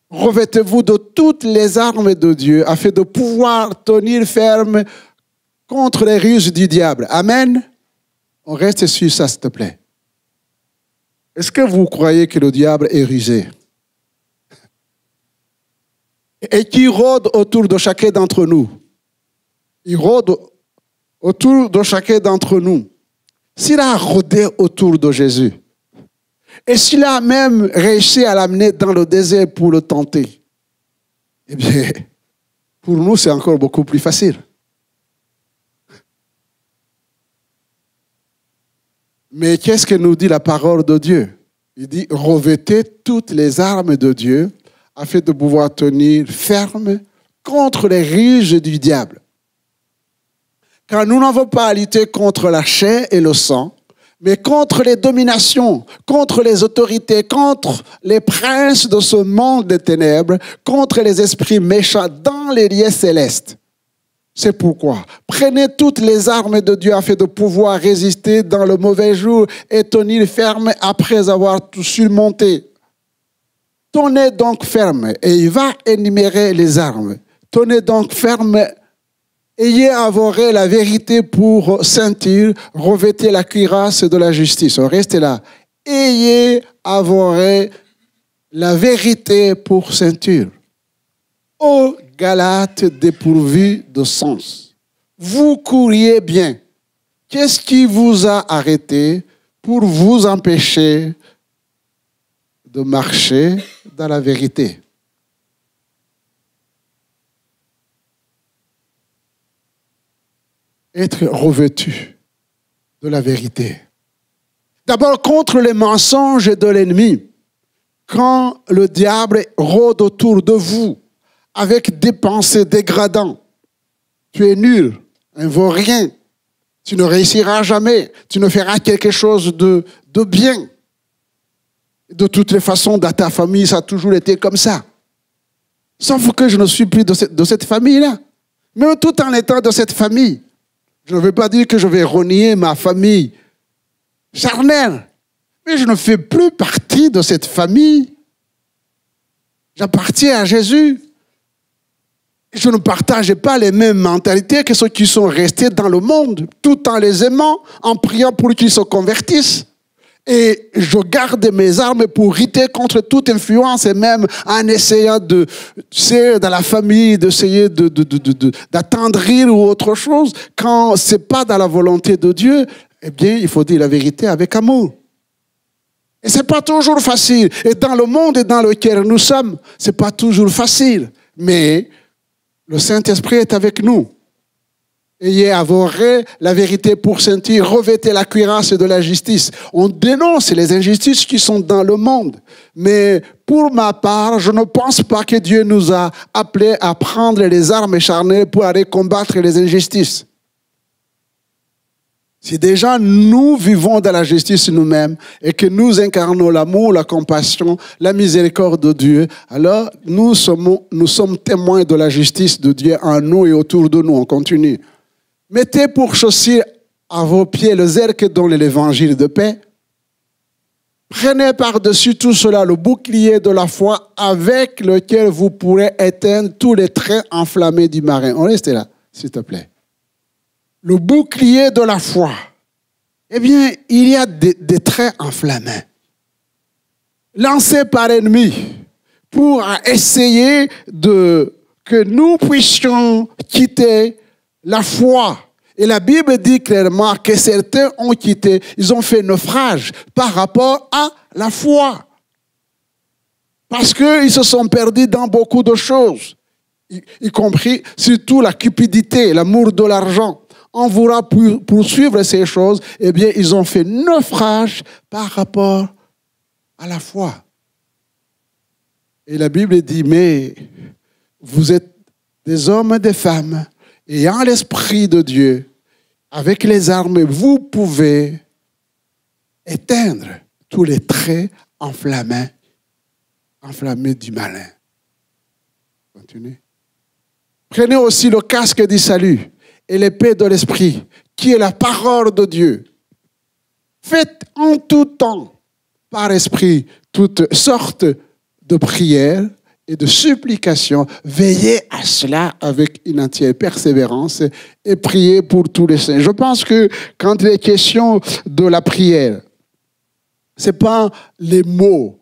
Revêtez-vous de toutes les armes de Dieu afin de pouvoir tenir ferme contre les ruses du diable. Amen. On reste sur ça, s'il te plaît. Est-ce que vous croyez que le diable est rusé? Et qui rôde autour de chacun d'entre nous? Il rôde autour de chacun d'entre nous, s'il a rôdé autour de Jésus, et s'il a même réussi à l'amener dans le désert pour le tenter, eh bien, pour nous, c'est encore beaucoup plus facile. Mais qu'est-ce que nous dit la parole de Dieu? Il dit, revêtez toutes les armes de Dieu afin de pouvoir tenir ferme contre les ruses du diable. Car nous n'avons pas à lutter contre la chair et le sang, mais contre les dominations, contre les autorités, contre les princes de ce monde des ténèbres, contre les esprits méchants dans les lieux célestes. C'est pourquoi, prenez toutes les armes de Dieu afin de pouvoir résister dans le mauvais jour et tenir ferme après avoir tout surmonté. Tenez donc ferme, et il va énumérer les armes. Tenez donc ferme, ayez avoré la vérité pour ceinture, revêtez la cuirasse de la justice. Restez là. Ayez avoré la vérité pour ceinture. Ô Galates dépourvus de sens, vous couriez bien. Qu'est-ce qui vous a arrêté pour vous empêcher de marcher dans la vérité? Être revêtu de la vérité. D'abord contre les mensonges de l'ennemi. Quand le diable rôde autour de vous avec des pensées dégradantes, tu es nul, un vaurien, tu ne réussiras jamais, tu ne feras quelque chose de bien. De toutes les façons, dans ta famille, ça a toujours été comme ça. Sauf que je ne suis plus de cette famille-là. Même tout en étant de cette famille, je ne veux pas dire que je vais renier ma famille charnelle, mais je ne fais plus partie de cette famille. J'appartiens à Jésus. Je ne partage pas les mêmes mentalités que ceux qui sont restés dans le monde, tout en les aimant, en priant pour qu'ils se convertissent. Et je garde mes armes pour lutter contre toute influence et même en essayant de, dans la famille, d'essayer d'attendrir ou autre chose. Quand ce n'est pas dans la volonté de Dieu, eh bien, il faut dire la vérité avec amour. Et ce n'est pas toujours facile. Et dans le monde dans lequel nous sommes, ce n'est pas toujours facile. Mais le Saint-Esprit est avec nous. Ayez avoré la vérité pour ceinture, revêtez la cuirasse de la justice. On dénonce les injustices qui sont dans le monde. Mais pour ma part, je ne pense pas que Dieu nous a appelés à prendre les armes charnelles pour aller combattre les injustices. Si déjà nous vivons dans la justice nous-mêmes et que nous incarnons l'amour, la compassion, la miséricorde de Dieu, alors nous sommes témoins de la justice de Dieu en nous et autour de nous. On continue. Mettez pour chaussure à vos pieds le zèle que donne l'évangile de paix. Prenez par-dessus tout cela le bouclier de la foi avec lequel vous pourrez éteindre tous les traits enflammés du marin. On reste là, s'il te plaît. Le bouclier de la foi. Eh bien, il y a des traits enflammés. Lancés par l'ennemi pour essayer que nous puissions quitter la foi. Et la Bible dit clairement que certains ont quitté, ils ont fait naufrage par rapport à la foi. Parce qu'ils se sont perdus dans beaucoup de choses, y compris surtout la cupidité, l'amour de l'argent. On voudra poursuivre ces choses, eh bien, ils ont fait naufrage par rapport à la foi. Et la Bible dit, mais vous êtes des hommes et des femmes, ayant l'Esprit de Dieu, avec les armes, vous pouvez éteindre tous les traits enflammés du malin. Continuez. Prenez aussi le casque du salut et l'épée de l'Esprit, qui est la parole de Dieu. Faites en tout temps, par esprit, toutes sortes de prières et de supplications. Veillez à cela avec une entière persévérance et priez pour tous les saints. Je pense que quand il est question de la prière, ce n'est pas les mots.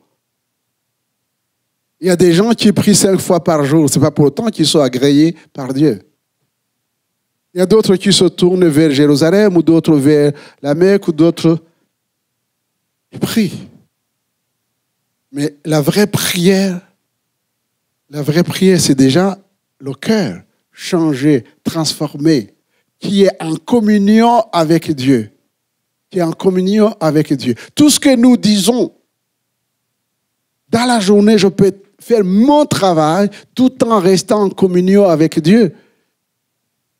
Il y a des gens qui prient 5 fois par jour. Ce n'est pas pour autant qu'ils sont agréés par Dieu. Il y a d'autres qui se tournent vers Jérusalem, ou d'autres vers la Mecque, ou d'autres qui prient. Mais la vraie prière, c'est déjà le cœur changé, transformé, qui est en communion avec Dieu. Qui est en communion avec Dieu. Tout ce que nous disons, dans la journée, je peux faire mon travail tout en restant en communion avec Dieu.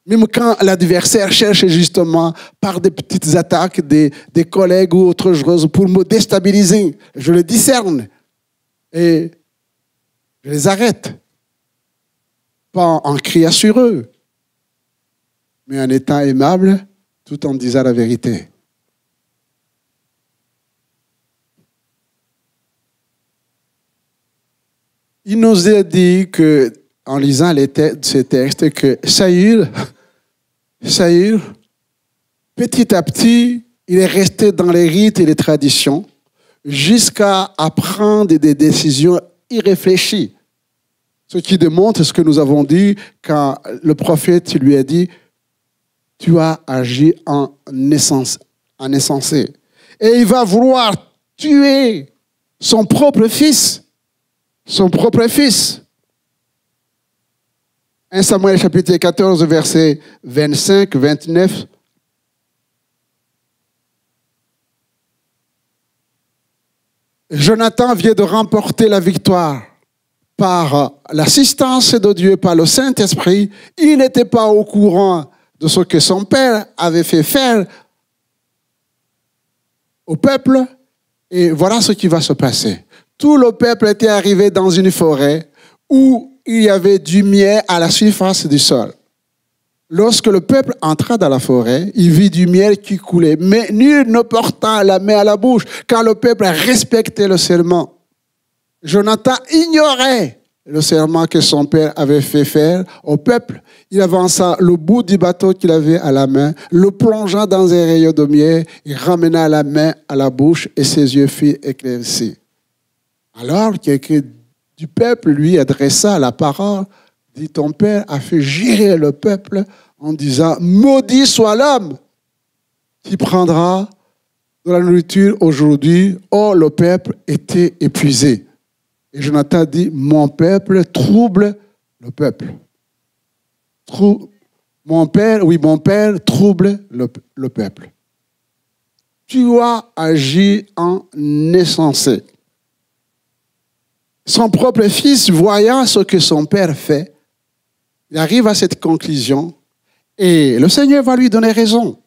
Même quand l'adversaire cherche justement par des petites attaques, des collègues ou autre chose pour me déstabiliser, je les discerne et je les arrête. Pas en criant sur eux, mais en étant aimable tout en disant la vérité. Il nous a dit que, en lisant ces textes, que Saül, petit à petit, il est resté dans les rites et les traditions jusqu'à prendre des décisions irréfléchies. Ce qui démontre ce que nous avons dit quand le prophète lui a dit « Tu as agi en insensé. » Et il va vouloir tuer son propre fils. Son propre fils. 1 Samuel chapitre 14, verset 25, 29. Jonathan vient de remporter la victoire par l'assistance de Dieu, par le Saint-Esprit. Il n'était pas au courant de ce que son père avait fait faire au peuple. Et voilà ce qui va se passer. Tout le peuple était arrivé dans une forêt où il y avait du miel à la surface du sol. Lorsque le peuple entra dans la forêt, il vit du miel qui coulait, mais nul ne porta la main à la bouche, car le peuple respectait le serment. Jonathan ignorait le serment que son père avait fait faire au peuple. Il avança le bout du bateau qu'il avait à la main, le plongea dans un rayon de miel, il ramena la main à la bouche et ses yeux furent éclaircis. Alors, quelqu'un du peuple lui adressa la parole, dit, ton père a fait jurer le peuple en disant, maudit soit l'homme qui prendra de la nourriture aujourd'hui. Or, le peuple était épuisé. Et Jonathan dit, mon peuple trouble le peuple. Mon père trouble le peuple. Tu as agi en insensé. Son propre fils, voyant ce que son père fait, il arrive à cette conclusion et le Seigneur va lui donner raison.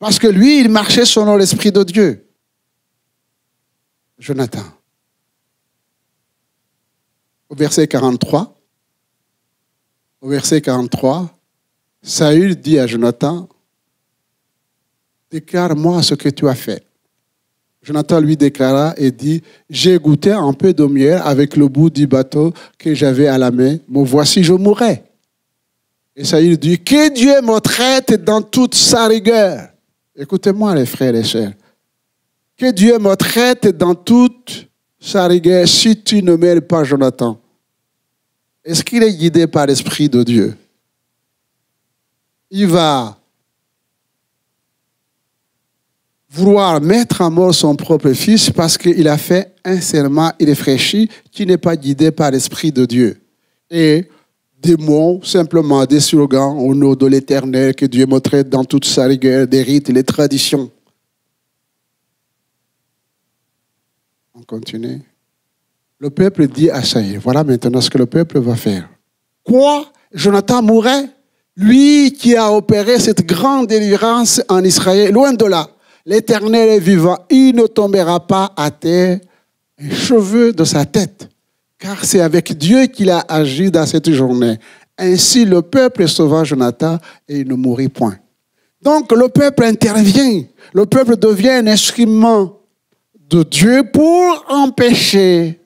Parce que lui, il marchait selon l'Esprit de Dieu. Jonathan. Au verset 43, Saül dit à Jonathan, déclare-moi ce que tu as fait. Jonathan lui déclara et dit, j'ai goûté un peu de miel avec le bout du bateau que j'avais à la main, me voici, je mourrai. Et Saül dit, que Dieu me traite dans toute sa rigueur. Écoutez-moi les frères et sœurs. Que Dieu me traite dans toute sa rigueur si tu ne mêles pas Jonathan. Est-ce qu'il est guidé par l'Esprit de Dieu? Il va vouloir mettre à mort son propre fils parce qu'il a fait un serment irréfléchi qui n'est pas guidé par l'Esprit de Dieu. Et des mots, simplement des slogans au nom de l'Éternel, que Dieu me traite dans toute sa rigueur, des rites et les traditions. On continue. Le peuple dit à Saül, voilà maintenant ce que le peuple va faire. Quoi? Jonathan mourrait? Lui qui a opéré cette grande délivrance en Israël, loin de là. L'Éternel est vivant, il ne tombera pas à terre un cheveu de sa tête, car c'est avec Dieu qu'il a agi dans cette journée. Ainsi, le peuple sauva Jonathan et il ne mourut point. Donc, le peuple intervient. Le peuple devient un instrument de Dieu pour empêcher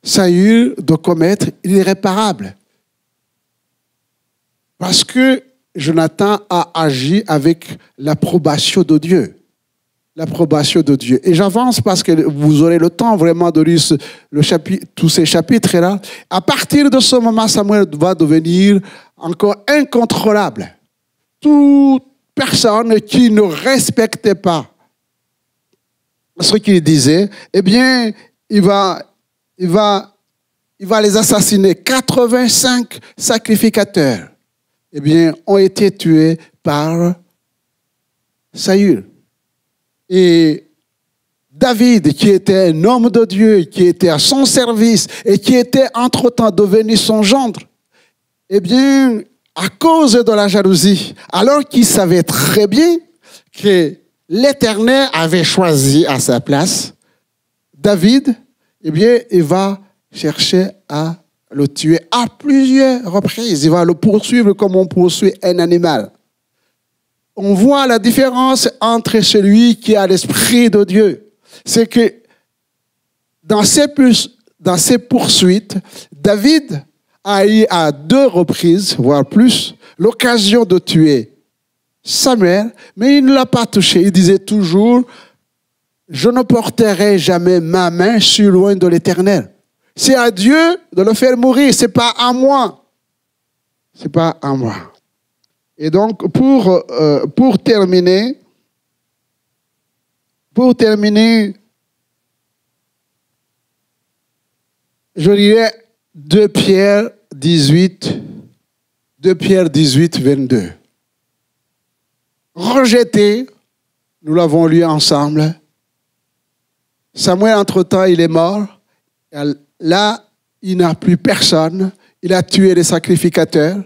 Saül de commettre l'irréparable. Parce que Jonathan a agi avec l'approbation de Dieu. L'approbation de Dieu. Et j'avance parce que vous aurez le temps vraiment de lire tous ces chapitres-là. À partir de ce moment, Samuel va devenir encore incontrôlable. Toute personne qui ne respectait pas ce qu'il disait, eh bien, il va les assassiner. 85 sacrificateurs, eh bien, ont été tués par Saül. Et David, qui était un homme de Dieu, qui était à son service et qui était entre-temps devenu son gendre, eh bien, à cause de la jalousie, alors qu'il savait très bien que l'Éternel avait choisi à sa place David, eh bien, il va chercher à le tuer à plusieurs reprises. Il va le poursuivre comme on poursuit un animal. On voit la différence entre celui qui a l'Esprit de Dieu. C'est que dans ses poursuites, David a eu à 2 reprises, voire plus, l'occasion de tuer Samuel, mais il ne l'a pas touché. Il disait toujours, je ne porterai jamais ma main sur loin de l'Éternel. C'est à Dieu de le faire mourir, ce n'est pas à moi. Ce n'est pas à moi. Et donc, pour terminer, je dirais 2 Pierre 18, 22. Rejeté, nous l'avons lu ensemble. Samuel, entre-temps, il est mort. Là, il n'a plus personne. Il a tué les sacrificateurs.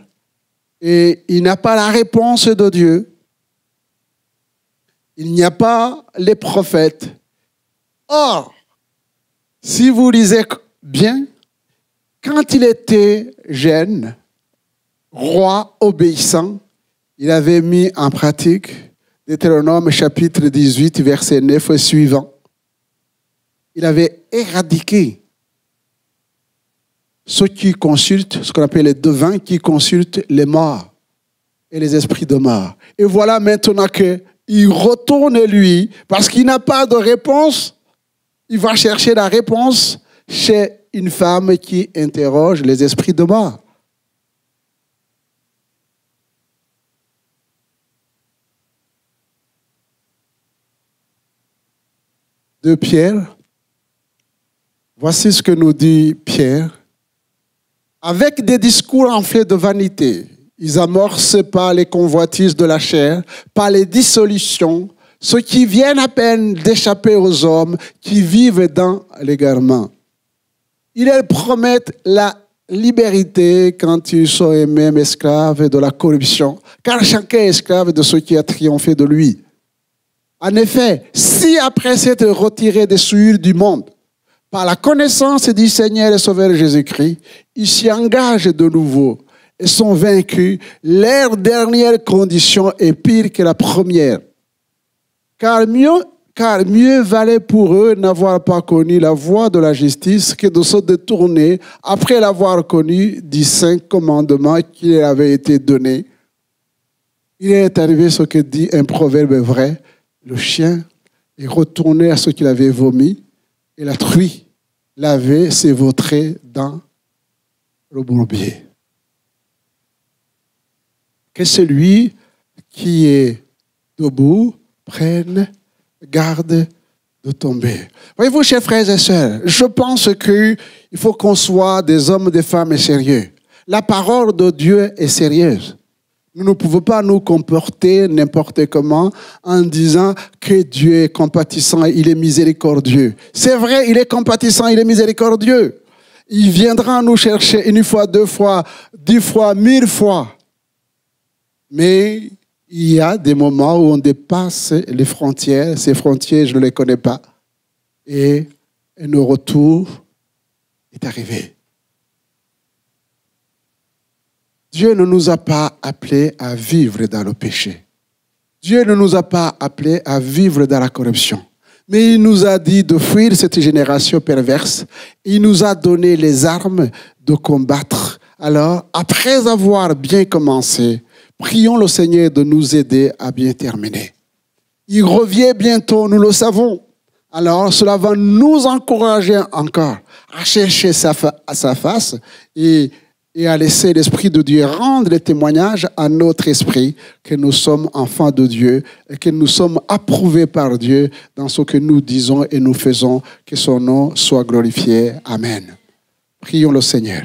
Et il n'a pas la réponse de Dieu. Il n'y a pas les prophètes. Or, si vous lisez bien, quand il était jeune, roi obéissant, il avait mis en pratique Deutéronome chapitre 18, verset 9 et suivant. Il avait éradiqué ceux qui consultent, ce qu'on appelle les devins, qui consultent les morts et les esprits de mort. Et voilà maintenant qu'il retourne lui, parce qu'il n'a pas de réponse, il va chercher la réponse chez une femme qui interroge les esprits de mort. De Pierre, voici ce que nous dit Pierre. Avec des discours enflés de vanité, ils amorcent par les convoitises de la chair, par les dissolutions, ceux qui viennent à peine d'échapper aux hommes qui vivent dans l'égarement. Ils promettent la liberté quand ils sont eux-mêmes esclaves de la corruption, car chacun est esclave de ce qui a triomphé de lui. En effet, si après s'être retirés des souillures du monde, par la connaissance du Seigneur et Sauveur Jésus-Christ, ils s'y engagent de nouveau et sont vaincus, leur dernière condition est pire que la première. Car mieux valait pour eux n'avoir pas connu la voie de la justice que de se détourner après l'avoir connu des 5 commandements qui leur avaient été donnés. Il est arrivé ce que dit un proverbe vrai. Le chien est retourné à ce qu'il avait vomi et la truie l'avait s'évautré dans le bourbier. Que celui qui est debout prenne garde de tomber. Voyez-vous, chers frères et sœurs, je pense qu'il faut qu'on soit des hommes, des femmes sérieux. La parole de Dieu est sérieuse. Nous ne pouvons pas nous comporter n'importe comment en disant que Dieu est compatissant et il est miséricordieux. C'est vrai, il est compatissant, il est miséricordieux. Il viendra nous chercher 1 fois, 2 fois, 10 fois, 1000 fois. Mais il y a des moments où on dépasse les frontières. Ces frontières, je ne les connais pas. Et un retour est arrivé. Dieu ne nous a pas appelés à vivre dans le péché. Dieu ne nous a pas appelés à vivre dans la corruption. Mais il nous a dit de fuir cette génération perverse. Il nous a donné les armes de combattre. Alors, après avoir bien commencé, prions le Seigneur de nous aider à bien terminer. Il revient bientôt, nous le savons. Alors, cela va nous encourager encore à chercher sa face et et à laisser l'Esprit de Dieu rendre le témoignage à notre esprit que nous sommes enfants de Dieu et que nous sommes approuvés par Dieu dans ce que nous disons et nous faisons, que son nom soit glorifié. Amen. Prions le Seigneur.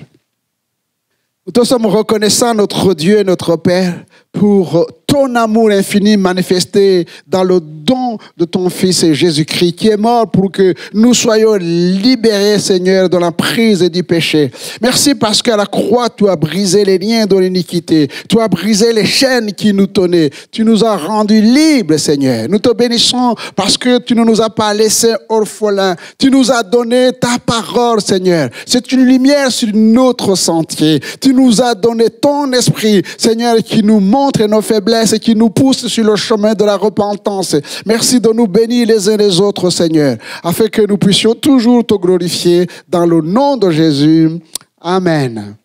Nous te sommes reconnaissants, notre Dieu et notre Père, pour ton amour infini manifesté dans le don de ton Fils Jésus-Christ, qui est mort pour que nous soyons libérés, Seigneur, de la prise du péché. Merci parce qu'à la croix, tu as brisé les liens de l'iniquité. Tu as brisé les chaînes qui nous tenaient. Tu nous as rendus libres, Seigneur. Nous te bénissons parce que tu ne nous as pas laissés orphelins. Tu nous as donné ta parole, Seigneur. C'est une lumière sur notre sentier. Tu nous as donné ton esprit, Seigneur, qui nous montre nos faiblesses et qui nous pousse sur le chemin de la repentance. Merci de nous bénir les uns les autres, Seigneur, afin que nous puissions toujours te glorifier dans le nom de Jésus. Amen.